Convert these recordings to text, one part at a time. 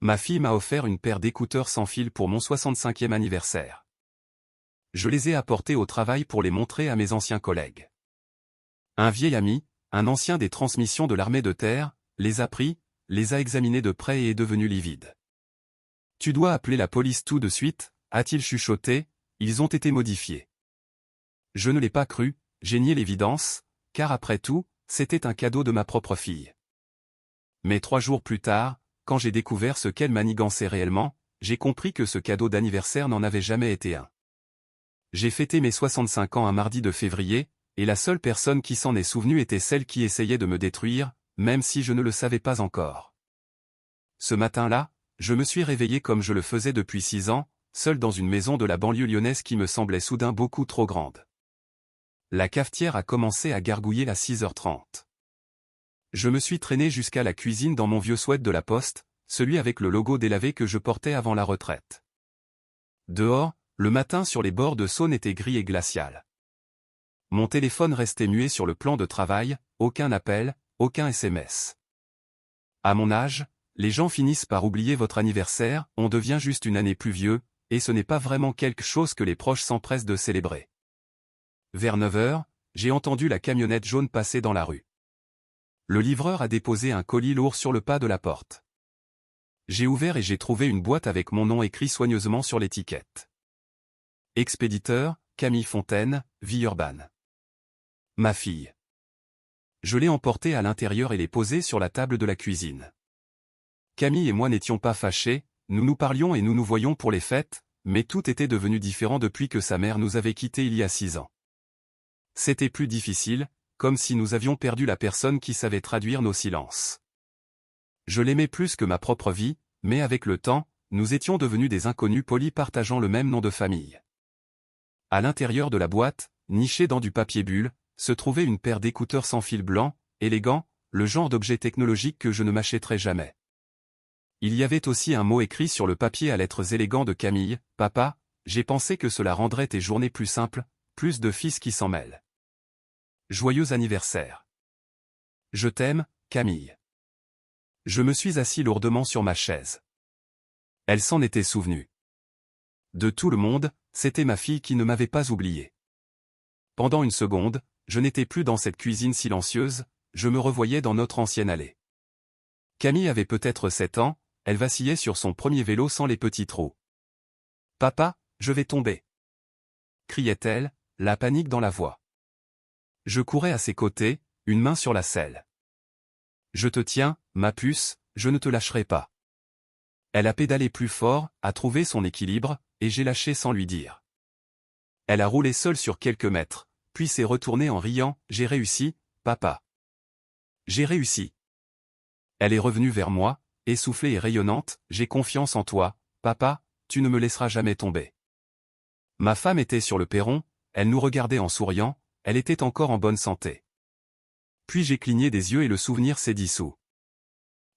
Ma fille m'a offert une paire d'écouteurs sans fil pour mon 65e anniversaire. Je les ai apportés au travail pour les montrer à mes anciens collègues. Un vieil ami, un ancien des transmissions de l'armée de terre, les a pris, les a examinés de près et est devenu livide. Tu dois appeler la police tout de suite, a-t-il chuchoté, ils ont été modifiés. Je ne l'ai pas cru, j'ai nié l'évidence, car après tout, c'était un cadeau de ma propre fille. Mais 3 jours plus tard, quand j'ai découvert ce qu'elle manigançait réellement, j'ai compris que ce cadeau d'anniversaire n'en avait jamais été un. J'ai fêté mes 65 ans un mardi de février, et la seule personne qui s'en est souvenue était celle qui essayait de me détruire, même si je ne le savais pas encore. Ce matin-là, je me suis réveillé comme je le faisais depuis 6 ans, seul dans une maison de la banlieue lyonnaise qui me semblait soudain beaucoup trop grande. La cafetière a commencé à gargouiller à 6h30. Je me suis traîné jusqu'à la cuisine dans mon vieux sweat de la Poste, celui avec le logo délavé que je portais avant la retraite. Dehors, le matin sur les bords de Saône était gris et glacial. Mon téléphone restait muet sur le plan de travail, aucun appel, aucun SMS. À mon âge, les gens finissent par oublier votre anniversaire, on devient juste une année plus vieux, et ce n'est pas vraiment quelque chose que les proches s'empressent de célébrer. Vers 9h, j'ai entendu la camionnette jaune passer dans la rue. Le livreur a déposé un colis lourd sur le pas de la porte. J'ai ouvert et j'ai trouvé une boîte avec mon nom écrit soigneusement sur l'étiquette. Expéditeur, Camille Fontaine, Villeurbanne. Ma fille. Je l'ai emportée à l'intérieur et l'ai posée sur la table de la cuisine. Camille et moi n'étions pas fâchés, nous nous parlions et nous nous voyions pour les fêtes, mais tout était devenu différent depuis que sa mère nous avait quittés il y a 6 ans. C'était plus difficile, comme si nous avions perdu la personne qui savait traduire nos silences. Je l'aimais plus que ma propre vie, mais avec le temps, nous étions devenus des inconnus polis partageant le même nom de famille. À l'intérieur de la boîte, nichée dans du papier bulle, se trouvait une paire d'écouteurs sans fil blanc, élégants, le genre d'objet technologique que je ne m'achèterais jamais. Il y avait aussi un mot écrit sur le papier à lettres élégantes de Camille, « Papa, j'ai pensé que cela rendrait tes journées plus simples, plus de fils qui s'en mêlent. Joyeux anniversaire. Je t'aime, Camille. » Je me suis assis lourdement sur ma chaise. Elle s'en était souvenue. De tout le monde, c'était ma fille qui ne m'avait pas oublié. Pendant une seconde, je n'étais plus dans cette cuisine silencieuse, je me revoyais dans notre ancienne allée. Camille avait peut-être 7 ans, elle vacillait sur son premier vélo sans les petits trous. « Papa, je vais tomber !» criait-elle, la panique dans la voix. Je courais à ses côtés, une main sur la selle. « Je te tiens, ma puce, je ne te lâcherai pas. » Elle a pédalé plus fort, a trouvé son équilibre, et j'ai lâché sans lui dire. Elle a roulé seule sur quelques mètres, puis s'est retournée en riant, « J'ai réussi, papa. J'ai réussi. » Elle est revenue vers moi, essoufflée et rayonnante, « J'ai confiance en toi, papa, tu ne me laisseras jamais tomber. » Ma femme était sur le perron, elle nous regardait en souriant, elle était encore en bonne santé. Puis j'ai cligné des yeux et le souvenir s'est dissous.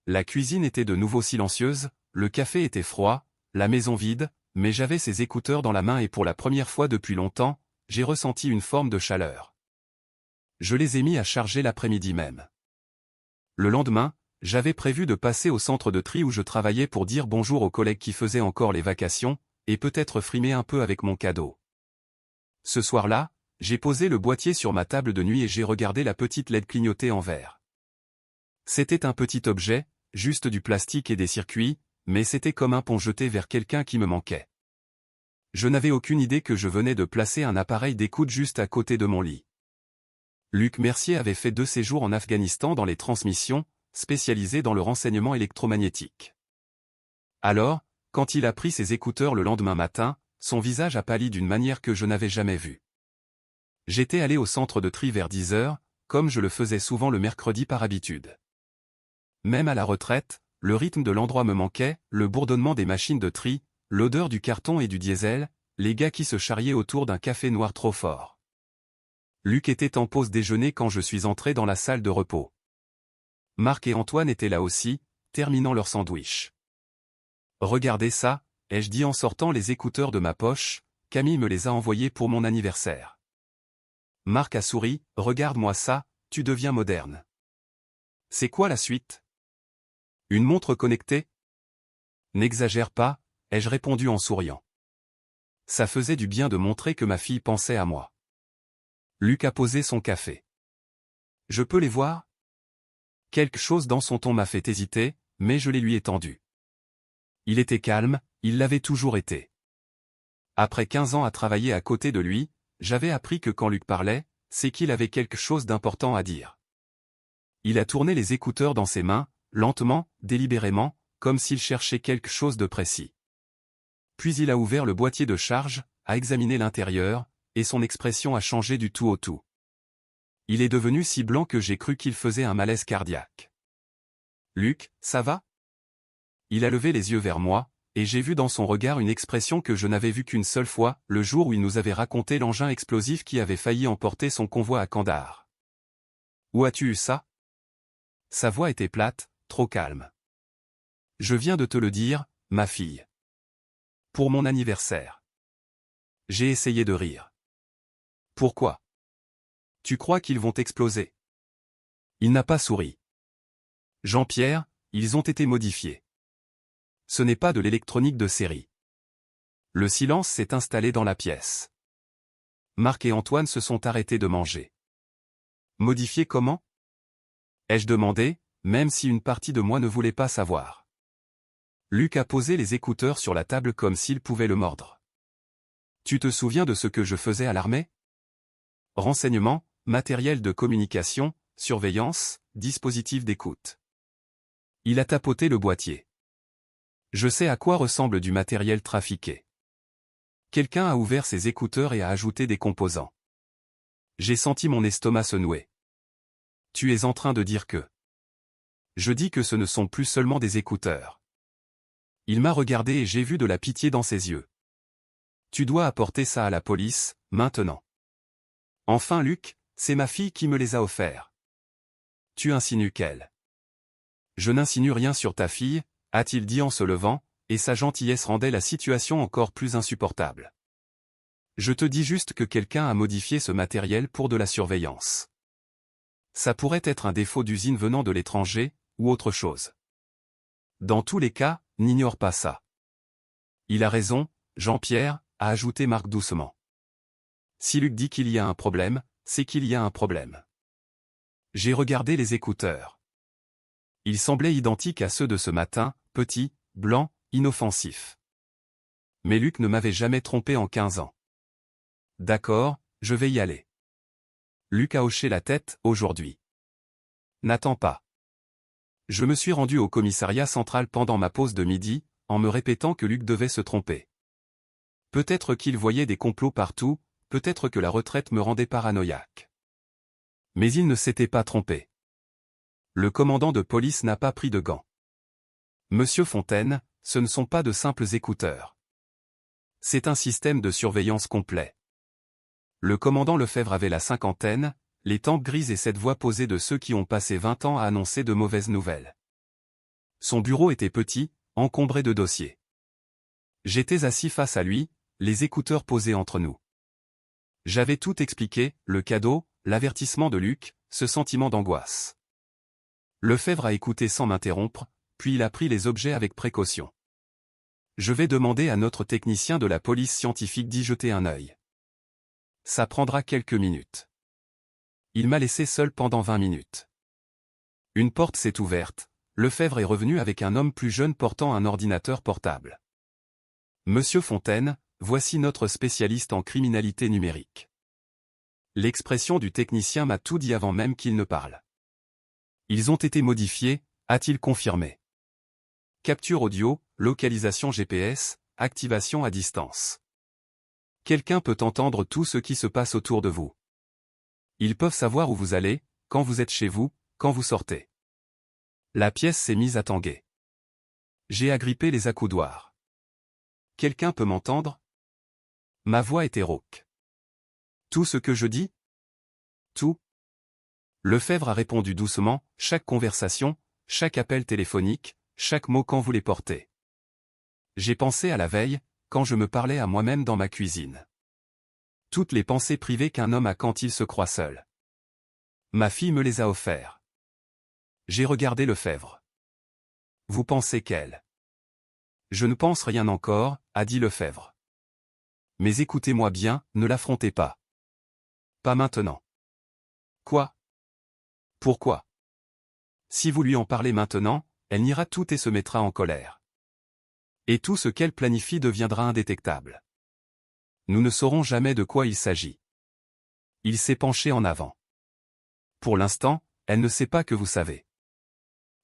La cuisine était de nouveau silencieuse, le café était froid, la maison vide, mais j'avais ces écouteurs dans la main et pour la première fois depuis longtemps, j'ai ressenti une forme de chaleur. Je les ai mis à charger l'après-midi même. Le lendemain, j'avais prévu de passer au centre de tri où je travaillais pour dire bonjour aux collègues qui faisaient encore les vacations, et peut-être frimer un peu avec mon cadeau. Ce soir-là, j'ai posé le boîtier sur ma table de nuit et j'ai regardé la petite LED clignoter en vert. C'était un petit objet, juste du plastique et des circuits, mais c'était comme un pont jeté vers quelqu'un qui me manquait. Je n'avais aucune idée que je venais de placer un appareil d'écoute juste à côté de mon lit. Luc Mercier avait fait 2 séjours en Afghanistan dans les transmissions, spécialisé dans le renseignement électromagnétique. Alors, quand il a pris ses écouteurs le lendemain matin, son visage a pâli d'une manière que je n'avais jamais vue. J'étais allé au centre de tri vers 10h, comme je le faisais souvent le mercredi par habitude. Même à la retraite, le rythme de l'endroit me manquait, le bourdonnement des machines de tri, l'odeur du carton et du diesel, les gars qui se charriaient autour d'un café noir trop fort. Luc était en pause déjeuner quand je suis entré dans la salle de repos. Marc et Antoine étaient là aussi, terminant leur sandwich. « Regardez ça », ai-je dit en sortant les écouteurs de ma poche, Camille me les a envoyés pour mon anniversaire. Marc a souri, « Regarde-moi ça, tu deviens moderne. » C'est quoi la suite? Une montre connectée? N'exagère pas, ai-je répondu en souriant. Ça faisait du bien de montrer que ma fille pensait à moi. Luc a posé son café. Je peux les voir? Quelque chose dans son ton m'a fait hésiter, mais je les lui ai tendus. Il était calme, il l'avait toujours été. Après 15 ans à travailler à côté de lui, j'avais appris que quand Luc parlait, c'est qu'il avait quelque chose d'important à dire. Il a tourné les écouteurs dans ses mains, lentement, délibérément, comme s'il cherchait quelque chose de précis. Puis il a ouvert le boîtier de charge, a examiné l'intérieur, et son expression a changé du tout au tout. Il est devenu si blanc que j'ai cru qu'il faisait un malaise cardiaque. « Luc, ça va ?» Il a levé les yeux vers moi, et j'ai vu dans son regard une expression que je n'avais vue qu'une seule fois, le jour où il nous avait raconté l'engin explosif qui avait failli emporter son convoi à Kandahar. « Où as-tu eu ça ?» Sa voix était plate, trop calme. « Je viens de te le dire, ma fille. Pour mon anniversaire. » J'ai essayé de rire. « Pourquoi ? Tu crois qu'ils vont exploser ?» Il n'a pas souri. « Jean-Pierre, ils ont été modifiés. Ce n'est pas de l'électronique de série. » Le silence s'est installé dans la pièce. Marc et Antoine se sont arrêtés de manger. « Modifiés comment ? » ai-je demandé, même si une partie de moi ne voulait pas savoir. Luc a posé les écouteurs sur la table comme s'il pouvait le mordre. « Tu te souviens de ce que je faisais à l'armée ? Renseignement, matériel de communication, surveillance, dispositif d'écoute. » Il a tapoté le boîtier. Je sais à quoi ressemble du matériel trafiqué. Quelqu'un a ouvert ses écouteurs et a ajouté des composants. J'ai senti mon estomac se nouer. Tu es en train de dire que... Je dis que ce ne sont plus seulement des écouteurs. Il m'a regardé et j'ai vu de la pitié dans ses yeux. Tu dois apporter ça à la police, maintenant. Enfin Luc, c'est ma fille qui me les a offerts. Tu insinues qu'elle... Je n'insinue rien sur ta fille, a-t-il dit en se levant, et sa gentillesse rendait la situation encore plus insupportable. Je te dis juste que quelqu'un a modifié ce matériel pour de la surveillance. Ça pourrait être un défaut d'usine venant de l'étranger, ou autre chose. Dans tous les cas, n'ignore pas ça. Il a raison, Jean-Pierre, a ajouté Marc doucement. Si Luc dit qu'il y a un problème, c'est qu'il y a un problème. J'ai regardé les écouteurs. Ils semblaient identiques à ceux de ce matin, petits, blancs, inoffensifs. Mais Luc ne m'avait jamais trompé en 15 ans. D'accord, je vais y aller. Luc a hoché la tête, aujourd'hui. N'attends pas. Je me suis rendu au commissariat central pendant ma pause de midi, en me répétant que Luc devait se tromper. Peut-être qu'il voyait des complots partout, peut-être que la retraite me rendait paranoïaque. Mais il ne s'était pas trompé. Le commandant de police n'a pas pris de gants. Monsieur Fontaine, ce ne sont pas de simples écouteurs. C'est un système de surveillance complet. Le commandant Lefebvre avait la cinquantaine, les tempes grises et cette voix posée de ceux qui ont passé 20 ans à annoncer de mauvaises nouvelles. Son bureau était petit, encombré de dossiers. J'étais assis face à lui, les écouteurs posés entre nous. J'avais tout expliqué, le cadeau, l'avertissement de Luc, ce sentiment d'angoisse. Lefebvre a écouté sans m'interrompre, puis il a pris les objets avec précaution. Je vais demander à notre technicien de la police scientifique d'y jeter un œil. Ça prendra quelques minutes. Il m'a laissé seul pendant 20 minutes. Une porte s'est ouverte, Lefebvre est revenu avec un homme plus jeune portant un ordinateur portable. Monsieur Fontaine, voici notre spécialiste en criminalité numérique. L'expression du technicien m'a tout dit avant même qu'il ne parle. Ils ont été modifiés, a-t-il confirmé. Capture audio, localisation GPS, activation à distance. Quelqu'un peut entendre tout ce qui se passe autour de vous. Ils peuvent savoir où vous allez, quand vous êtes chez vous, quand vous sortez. La pièce s'est mise à tanguer. J'ai agrippé les accoudoirs. Quelqu'un peut m'entendre ? Ma voix était rauque. Tout ce que je dis ? Tout ? Lefebvre a répondu doucement, chaque conversation, chaque appel téléphonique, chaque mot quand vous les portez. J'ai pensé à la veille, quand je me parlais à moi-même dans ma cuisine. Toutes les pensées privées qu'un homme a quand il se croit seul. Ma fille me les a offertes. J'ai regardé Lefebvre. Vous pensez qu'elle... Je ne pense rien encore, a dit Lefebvre. Mais écoutez-moi bien, ne l'affrontez pas. Pas maintenant. Quoi? Pourquoi? Si vous lui en parlez maintenant, elle niera tout et se mettra en colère. Et tout ce qu'elle planifie deviendra indétectable. Nous ne saurons jamais de quoi il s'agit. Il s'est penché en avant. Pour l'instant, elle ne sait pas que vous savez.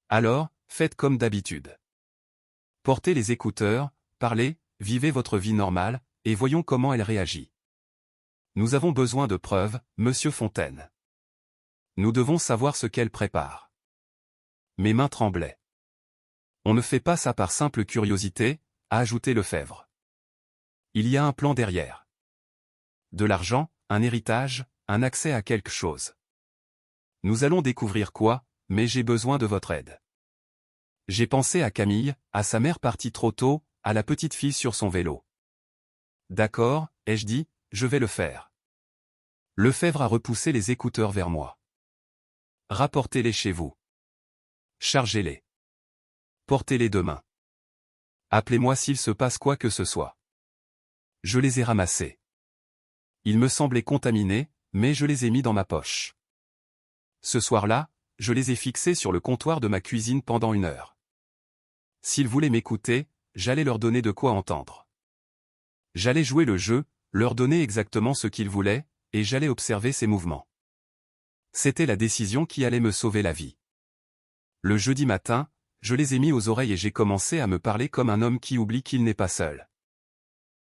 Alors, faites comme d'habitude. Portez les écouteurs, parlez, vivez votre vie normale, et voyons comment elle réagit. Nous avons besoin de preuves, Monsieur Fontaine. Nous devons savoir ce qu'elle prépare. Mes mains tremblaient. On ne fait pas ça par simple curiosité, a ajouté Lefebvre. Il y a un plan derrière. De l'argent, un héritage, un accès à quelque chose. Nous allons découvrir quoi, mais j'ai besoin de votre aide. J'ai pensé à Camille, à sa mère partie trop tôt, à la petite fille sur son vélo. D'accord, ai-je dit, je vais le faire. Lefebvre a repoussé les écouteurs vers moi. Rapportez-les chez vous. Chargez-les. Portez-les demain. Appelez-moi s'il se passe quoi que ce soit. Je les ai ramassés. Ils me semblaient contaminés, mais je les ai mis dans ma poche. Ce soir-là, je les ai fixés sur le comptoir de ma cuisine pendant 1 heure. S'ils voulaient m'écouter, j'allais leur donner de quoi entendre. J'allais jouer le jeu, leur donner exactement ce qu'ils voulaient, et j'allais observer ses mouvements. C'était la décision qui allait me sauver la vie. Le jeudi matin, je les ai mis aux oreilles et j'ai commencé à me parler comme un homme qui oublie qu'il n'est pas seul.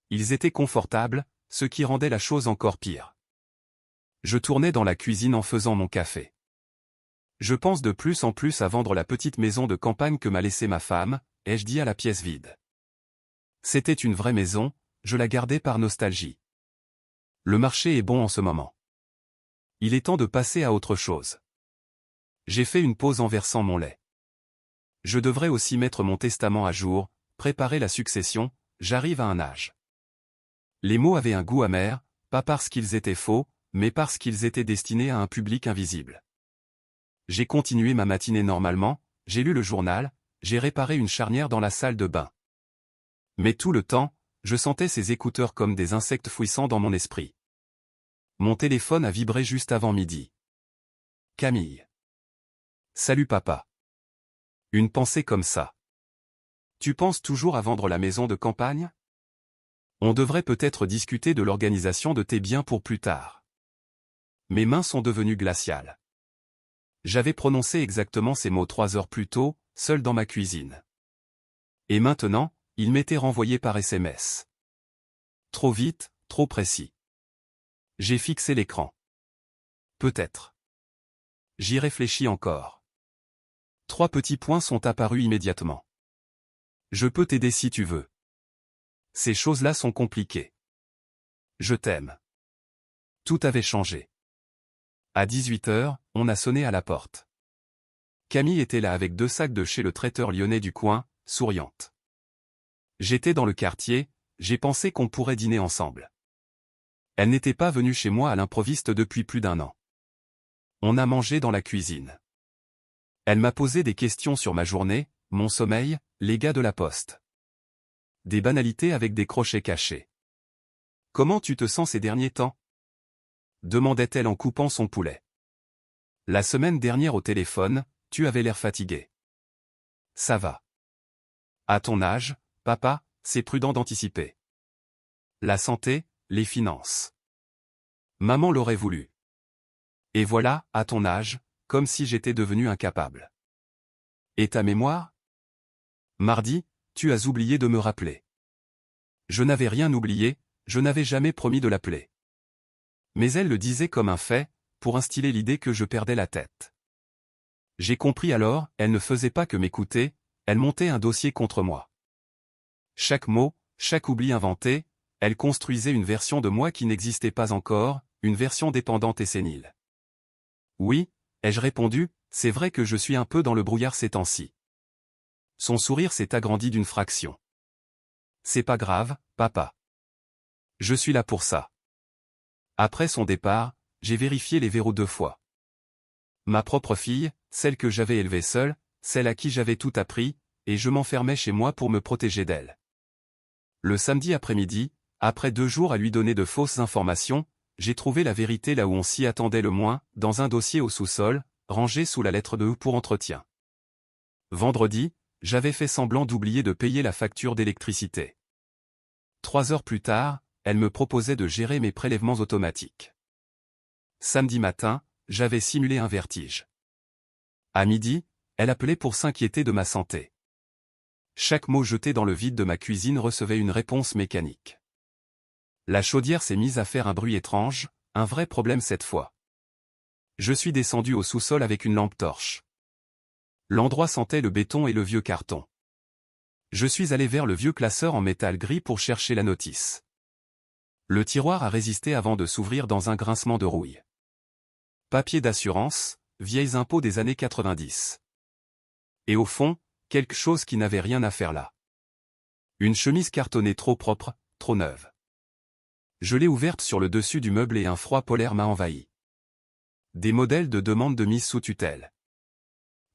Ils étaient confortables, ce qui rendait la chose encore pire. Je tournais dans la cuisine en faisant mon café. Je pense de plus en plus à vendre la petite maison de campagne que m'a laissée ma femme, ai-je dit à la pièce vide. C'était une vraie maison, je la gardais par nostalgie. Le marché est bon en ce moment. Il est temps de passer à autre chose. J'ai fait une pause en versant mon lait. Je devrais aussi mettre mon testament à jour, préparer la succession, j'arrive à un âge. Les mots avaient un goût amer, pas parce qu'ils étaient faux, mais parce qu'ils étaient destinés à un public invisible. J'ai continué ma matinée normalement, j'ai lu le journal, j'ai réparé une charnière dans la salle de bain. Mais tout le temps, je sentais ces écouteurs comme des insectes fouissant dans mon esprit. Mon téléphone a vibré juste avant midi. Camille. Salut papa. Une pensée comme ça. Tu penses toujours à vendre la maison de campagne? On devrait peut-être discuter de l'organisation de tes biens pour plus tard. Mes mains sont devenues glaciales. J'avais prononcé exactement ces mots 3 heures plus tôt, seul dans ma cuisine. Et maintenant, ils m'étaient renvoyés par SMS. Trop vite, trop précis. J'ai fixé l'écran. Peut-être. J'y réfléchis encore. 3 petits points sont apparus immédiatement. Je peux t'aider si tu veux. Ces choses-là sont compliquées. Je t'aime. Tout avait changé. À 18 heures, on a sonné à la porte. Camille était là avec 2 sacs de chez le traiteur lyonnais du coin, souriante. J'étais dans le quartier, j'ai pensé qu'on pourrait dîner ensemble. Elle n'était pas venue chez moi à l'improviste depuis plus d'1 an. On a mangé dans la cuisine. Elle m'a posé des questions sur ma journée, mon sommeil, les gars de la poste. Des banalités avec des crochets cachés. Comment tu te sens ces derniers temps? Demandait-elle en coupant son poulet. La semaine dernière au téléphone, tu avais l'air fatigué. Ça va. À ton âge, papa, c'est prudent d'anticiper. La santé, les finances. Maman l'aurait voulu. Et voilà, à ton âge, comme si j'étais devenu incapable. Et ta mémoire? Mardi, tu as oublié de me rappeler. Je n'avais rien oublié, je n'avais jamais promis de l'appeler. Mais elle le disait comme un fait, pour instiller l'idée que je perdais la tête. J'ai compris alors, elle ne faisait pas que m'écouter, elle montait un dossier contre moi. Chaque mot, chaque oubli inventé, elle construisait une version de moi qui n'existait pas encore, une version dépendante et sénile. Oui, ai-je répondu, c'est vrai que je suis un peu dans le brouillard ces temps-ci. Son sourire s'est agrandi d'une fraction. C'est pas grave, papa. Je suis là pour ça. Après son départ, j'ai vérifié les verrous 2 fois. Ma propre fille, celle que j'avais élevée seule, celle à qui j'avais tout appris, et je m'enfermais chez moi pour me protéger d'elle. Le samedi après-midi, après 2 jours à lui donner de fausses informations, j'ai trouvé la vérité là où on s'y attendait le moins, dans un dossier au sous-sol, rangé sous la lettre de E pour entretien. Vendredi, j'avais fait semblant d'oublier de payer la facture d'électricité. 3 heures plus tard, elle me proposait de gérer mes prélèvements automatiques. Samedi matin, j'avais simulé un vertige. À midi, elle appelait pour s'inquiéter de ma santé. Chaque mot jeté dans le vide de ma cuisine recevait une réponse mécanique. La chaudière s'est mise à faire un bruit étrange, un vrai problème cette fois. Je suis descendu au sous-sol avec une lampe torche. L'endroit sentait le béton et le vieux carton. Je suis allé vers le vieux classeur en métal gris pour chercher la notice. Le tiroir a résisté avant de s'ouvrir dans un grincement de rouille. Papier d'assurance, vieilles impôts des années 90. Et au fond, quelque chose qui n'avait rien à faire là. Une chemise cartonnée trop propre, trop neuve. Je l'ai ouverte sur le dessus du meuble et un froid polaire m'a envahi. Des modèles de demande de mise sous tutelle.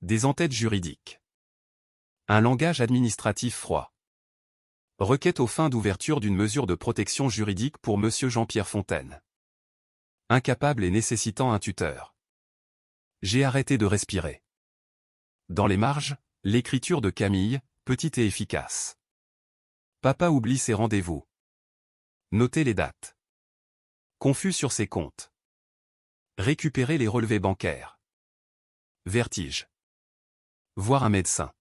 Des entêtes juridiques. Un langage administratif froid. Requête aux fins d'ouverture d'une mesure de protection juridique pour Monsieur Jean-Pierre Fontaine. Incapable et nécessitant un tuteur. J'ai arrêté de respirer. Dans les marges, l'écriture de Camille, petite et efficace. Papa oublie ses rendez-vous. Notez les dates. Confus sur ses comptes. Récupérer les relevés bancaires. Vertige. Voir un médecin.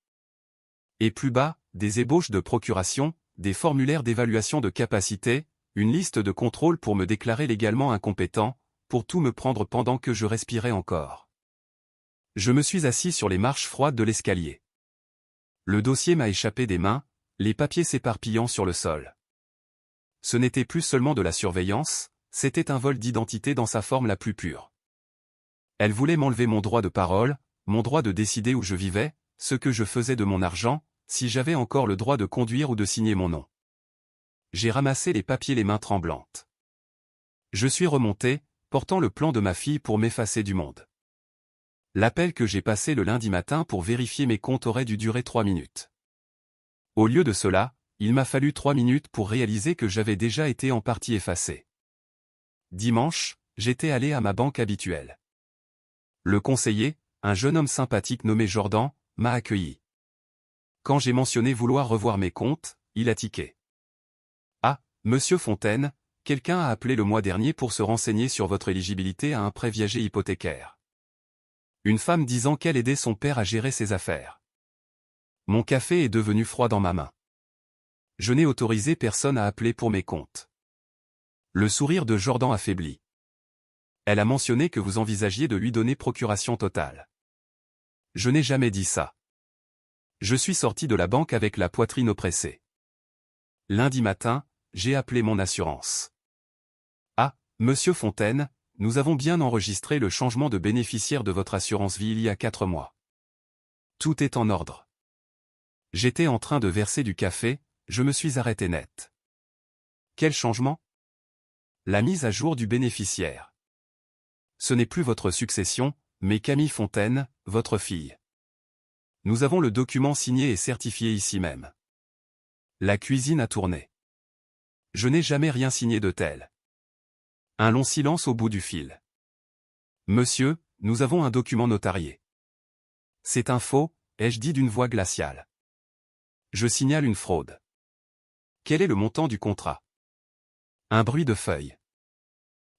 Et plus bas, des ébauches de procuration, des formulaires d'évaluation de capacité, une liste de contrôles pour me déclarer légalement incompétent, pour tout me prendre pendant que je respirais encore. Je me suis assis sur les marches froides de l'escalier. Le dossier m'a échappé des mains, les papiers s'éparpillant sur le sol. Ce n'était plus seulement de la surveillance, c'était un vol d'identité dans sa forme la plus pure. Elle voulait m'enlever mon droit de parole, mon droit de décider où je vivais, ce que je faisais de mon argent, si j'avais encore le droit de conduire ou de signer mon nom. J'ai ramassé les papiers les mains tremblantes. Je suis remonté, portant le plan de ma fille pour m'effacer du monde. L'appel que j'ai passé le lundi matin pour vérifier mes comptes aurait dû durer 3 minutes. Au lieu de cela, il m'a fallu 3 minutes pour réaliser que j'avais déjà été en partie effacé. Dimanche, j'étais allé à ma banque habituelle. Le conseiller, un jeune homme sympathique nommé Jordan, m'a accueilli. Quand j'ai mentionné vouloir revoir mes comptes, il a tiqué. Ah, Monsieur Fontaine, quelqu'un a appelé le mois dernier pour se renseigner sur votre éligibilité à un prêt viager hypothécaire. Une femme disant qu'elle aidait son père à gérer ses affaires. Mon café est devenu froid dans ma main. Je n'ai autorisé personne à appeler pour mes comptes. Le sourire de Jordan affaiblit. Elle a mentionné que vous envisagiez de lui donner procuration totale. Je n'ai jamais dit ça. Je suis sorti de la banque avec la poitrine oppressée. Lundi matin, j'ai appelé mon assurance. Ah, Monsieur Fontaine, nous avons bien enregistré le changement de bénéficiaire de votre assurance vie il y a 4 mois. Tout est en ordre. J'étais en train de verser du café, je me suis arrêté net. Quel changement? La mise à jour du bénéficiaire. Ce n'est plus votre succession, mais Camille Fontaine, votre fille. Nous avons le document signé et certifié ici même. La cuisine a tourné. Je n'ai jamais rien signé de tel. Un long silence au bout du fil. Monsieur, nous avons un document notarié. C'est un faux, ai-je dit d'une voix glaciale. Je signale une fraude. Quel est le montant du contrat? Un bruit de feuilles.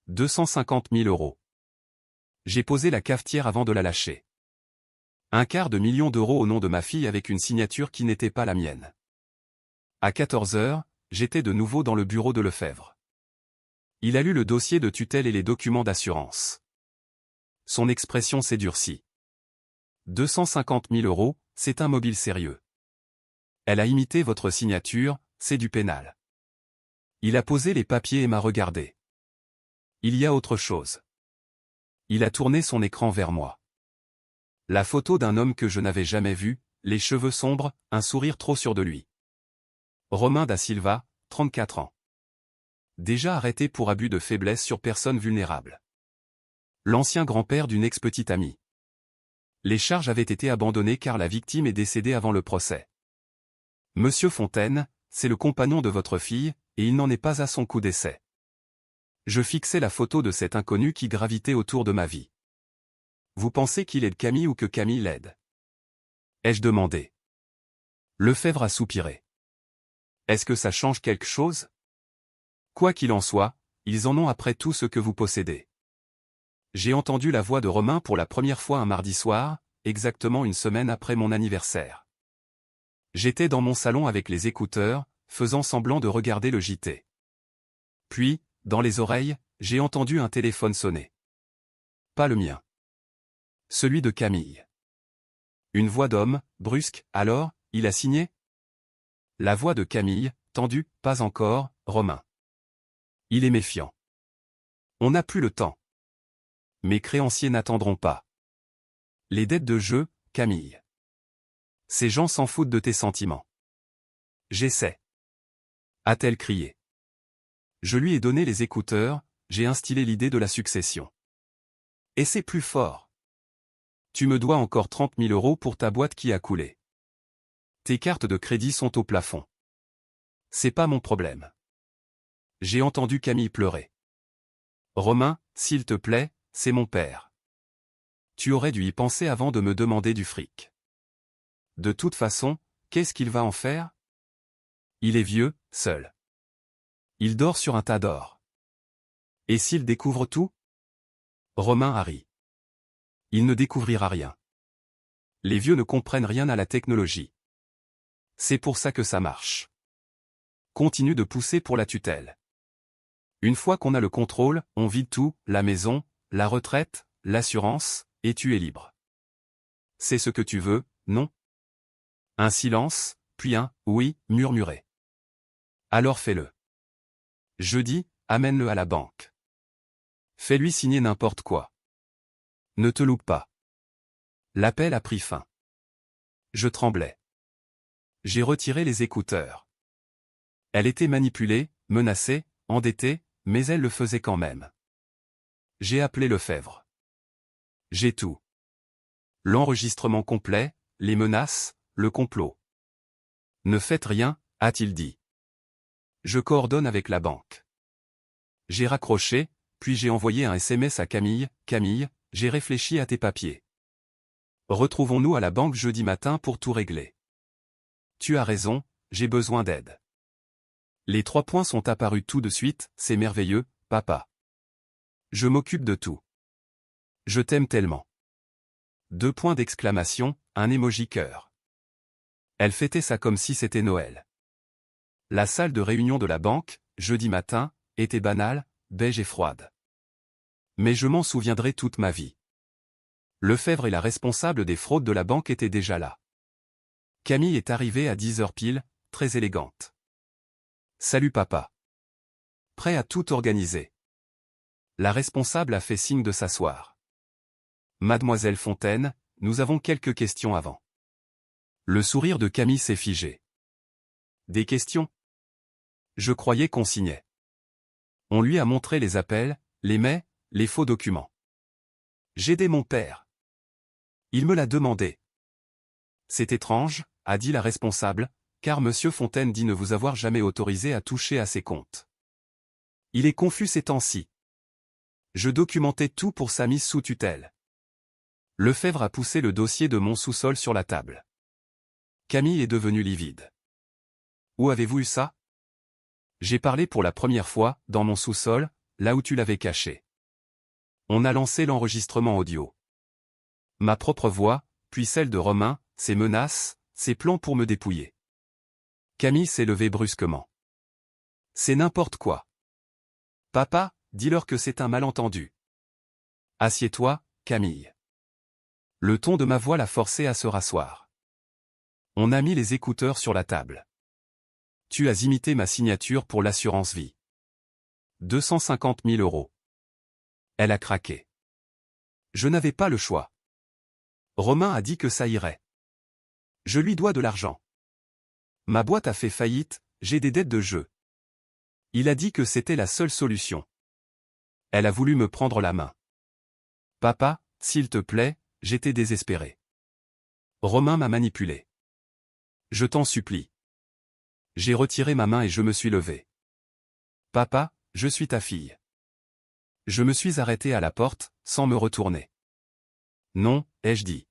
250 000 €. J'ai posé la cafetière avant de la lâcher. 250 000 € au nom de ma fille avec une signature qui n'était pas la mienne. À 14 heures, j'étais de nouveau dans le bureau de Lefebvre. Il a lu le dossier de tutelle et les documents d'assurance. Son expression s'est durcie. 250 000 €, c'est un mobile sérieux. Elle a imité votre signature, c'est du pénal. Il a posé les papiers et m'a regardé. Il y a autre chose. Il a tourné son écran vers moi. La photo d'un homme que je n'avais jamais vu, les cheveux sombres, un sourire trop sûr de lui. Romain da Silva, 34 ans. Déjà arrêté pour abus de faiblesse sur personne vulnérable. L'ancien grand-père d'une ex-petite amie. Les charges avaient été abandonnées car la victime est décédée avant le procès. Monsieur Fontaine, c'est le compagnon de votre fille, et il n'en est pas à son coup d'essai. Je fixais la photo de cet inconnu qui gravitait autour de ma vie. Vous pensez qu'il aide Camille ou que Camille l'aide? Ai-je demandé. Lefebvre a soupiré. Est-ce que ça change quelque chose? Quoi qu'il en soit, ils en ont après tout ce que vous possédez. J'ai entendu la voix de Romain pour la première fois un mardi soir, exactement une semaine après mon anniversaire. J'étais dans mon salon avec les écouteurs, faisant semblant de regarder le JT. Puis, dans les oreilles, j'ai entendu un téléphone sonner. Pas le mien. Celui de Camille. Une voix d'homme, brusque, alors, il a signé? La voix de Camille, tendue, pas encore, Romain. Il est méfiant. On n'a plus le temps. Mes créanciers n'attendront pas. Les dettes de jeu, Camille. Ces gens s'en foutent de tes sentiments. J'essaie. A-t-elle crié. Je lui ai donné les écouteurs, j'ai instillé l'idée de la succession. Et c'est plus fort. Tu me dois encore 30 000 € pour ta boîte qui a coulé. Tes cartes de crédit sont au plafond. C'est pas mon problème. J'ai entendu Camille pleurer. Romain, s'il te plaît, c'est mon père. Tu aurais dû y penser avant de me demander du fric. De toute façon, qu'est-ce qu'il va en faire? Il est vieux, seul. Il dort sur un tas d'or. Et s'il découvre tout? Romain a ri. Il ne découvrira rien. Les vieux ne comprennent rien à la technologie. C'est pour ça que ça marche. Continue de pousser pour la tutelle. Une fois qu'on a le contrôle, on vide tout, la maison, la retraite, l'assurance, et tu es libre. C'est ce que tu veux, non? Un silence, puis un « oui » murmuré. Alors fais-le. Jeudi, amène-le à la banque. Fais-lui signer n'importe quoi. Ne te loupe pas. L'appel a pris fin. Je tremblais. J'ai retiré les écouteurs. Elle était manipulée, menacée, endettée, mais elle le faisait quand même. J'ai appelé Lefebvre. J'ai tout. L'enregistrement complet, les menaces, le complot. Ne faites rien, a-t-il dit. Je coordonne avec la banque. J'ai raccroché, puis j'ai envoyé un SMS à Camille. Camille, j'ai réfléchi à tes papiers. Retrouvons-nous à la banque jeudi matin pour tout régler. Tu as raison, j'ai besoin d'aide. Les 3 points sont apparus tout de suite, c'est merveilleux, papa. Je m'occupe de tout. Je t'aime tellement. 2 points d'exclamation, un emoji cœur. Elle fêtait ça comme si c'était Noël. La salle de réunion de la banque, jeudi matin, était banale, beige et froide. Mais je m'en souviendrai toute ma vie. Lefebvre et la responsable des fraudes de la banque étaient déjà là. Camille est arrivée à 10h pile, très élégante. Salut papa. Prêt à tout organiser. La responsable a fait signe de s'asseoir. Mademoiselle Fontaine, nous avons quelques questions avant. Le sourire de Camille s'est figé. Des questions? Je croyais qu'on signait. On lui a montré les appels, les mails, les faux documents. J'ai aidé mon père. Il me l'a demandé. C'est étrange, a dit la responsable, car Monsieur Fontaine dit ne vous avoir jamais autorisé à toucher à ses comptes. Il est confus ces temps-ci. Je documentais tout pour sa mise sous tutelle. Lefebvre a poussé le dossier de mon sous-sol sur la table. Camille est devenue livide. Où avez-vous eu ça? J'ai parlé pour la première fois, dans mon sous-sol, là où tu l'avais caché. On a lancé l'enregistrement audio. Ma propre voix, puis celle de Romain, ses menaces, ses plans pour me dépouiller. Camille s'est levée brusquement. C'est n'importe quoi. Papa, dis-leur que c'est un malentendu. Assieds-toi, Camille. Le ton de ma voix l'a forcé à se rasseoir. On a mis les écouteurs sur la table. Tu as imité ma signature pour l'assurance vie. 250 000 €. Elle a craqué. Je n'avais pas le choix. Romain a dit que ça irait. Je lui dois de l'argent. Ma boîte a fait faillite, j'ai des dettes de jeu. Il a dit que c'était la seule solution. Elle a voulu me prendre la main. Papa, s'il te plaît, j'étais désespéré. Romain m'a manipulé. Je t'en supplie. J'ai retiré ma main et je me suis levé. Papa, je suis ta fille. Je me suis arrêté à la porte, sans me retourner. Non, ai-je dit.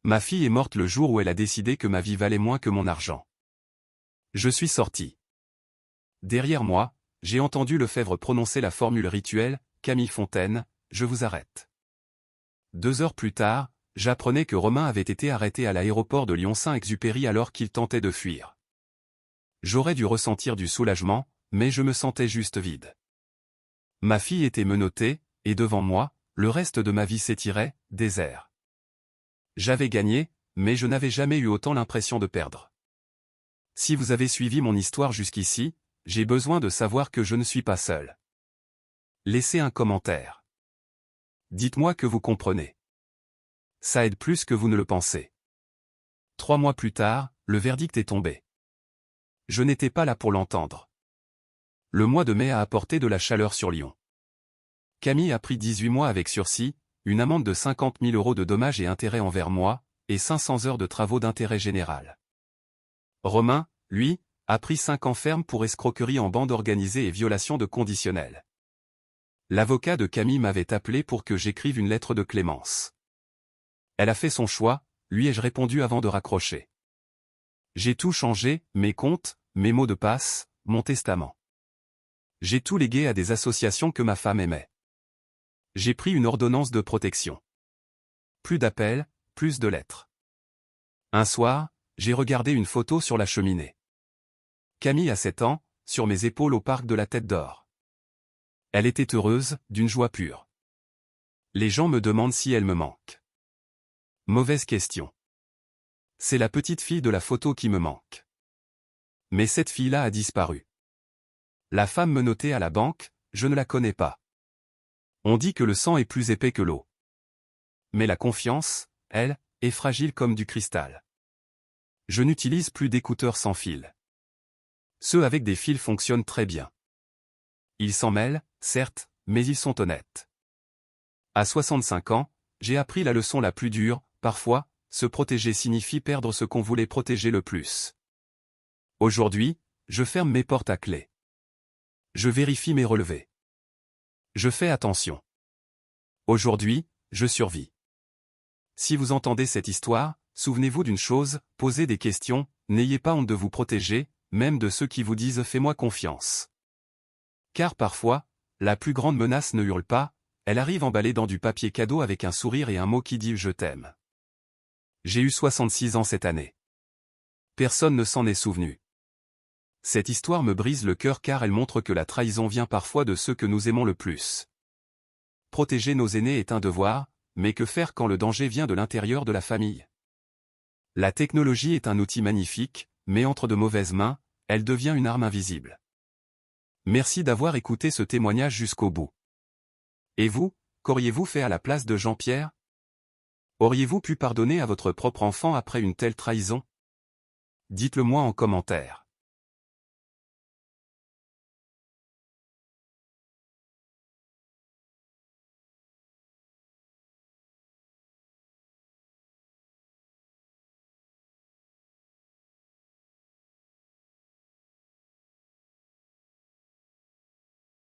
Ma fille est morte le jour où elle a décidé que ma vie valait moins que mon argent. Je suis sorti. Derrière moi, j'ai entendu Lefebvre prononcer la formule rituelle, Camille Fontaine, je vous arrête. 2 heures plus tard, j'apprenais que Romain avait été arrêté à l'aéroport de Lyon-Saint-Exupéry alors qu'il tentait de fuir. J'aurais dû ressentir du soulagement, mais je me sentais juste vide. Ma fille était menottée, et devant moi, le reste de ma vie s'étirait, désert. J'avais gagné, mais je n'avais jamais eu autant l'impression de perdre. Si vous avez suivi mon histoire jusqu'ici, j'ai besoin de savoir que je ne suis pas seul. Laissez un commentaire. Dites-moi que vous comprenez. Ça aide plus que vous ne le pensez. 3 mois plus tard, le verdict est tombé. Je n'étais pas là pour l'entendre. Le mois de mai a apporté de la chaleur sur Lyon. Camille a pris 18 mois avec sursis, une amende de 50 000 € de dommages et intérêts envers moi, et 500 heures de travaux d'intérêt général. Romain, lui, a pris 5 ans ferme pour escroquerie en bande organisée et violation de conditionnel. L'avocat de Camille m'avait appelé pour que j'écrive une lettre de clémence. Elle a fait son choix, lui ai-je répondu avant de raccrocher. J'ai tout changé, mes comptes, mes mots de passe, mon testament. J'ai tout légué à des associations que ma femme aimait. J'ai pris une ordonnance de protection. Plus d'appels, plus de lettres. Un soir, j'ai regardé une photo sur la cheminée. Camille a 7 ans, sur mes épaules au parc de la Tête d'Or. Elle était heureuse, d'une joie pure. Les gens me demandent si elle me manque. Mauvaise question. C'est la petite fille de la photo qui me manque. Mais cette fille-là a disparu. La femme menottée à la banque, je ne la connais pas. On dit que le sang est plus épais que l'eau. Mais la confiance, elle, est fragile comme du cristal. Je n'utilise plus d'écouteurs sans fil. Ceux avec des fils fonctionnent très bien. Ils s'en mêlent, certes, mais ils sont honnêtes. À 65 ans, j'ai appris la leçon la plus dure, parfois, se protéger signifie perdre ce qu'on voulait protéger le plus. Aujourd'hui, je ferme mes portes à clé. Je vérifie mes relevés. Je fais attention. Aujourd'hui, je survis. Si vous entendez cette histoire, souvenez-vous d'une chose, posez des questions, n'ayez pas honte de vous protéger, même de ceux qui vous disent « fais-moi confiance ». Car parfois, la plus grande menace ne hurle pas, elle arrive emballée dans du papier cadeau avec un sourire et un mot qui dit « je t'aime ». J'ai eu 66 ans cette année. Personne ne s'en est souvenu. Cette histoire me brise le cœur car elle montre que la trahison vient parfois de ceux que nous aimons le plus. Protéger nos aînés est un devoir, mais que faire quand le danger vient de l'intérieur de la famille? La technologie est un outil magnifique, mais entre de mauvaises mains, elle devient une arme invisible. Merci d'avoir écouté ce témoignage jusqu'au bout. Et vous, qu'auriez-vous fait à la place de Jean-Pierre? Auriez-vous pu pardonner à votre propre enfant après une telle trahison? Dites-le moi en commentaire.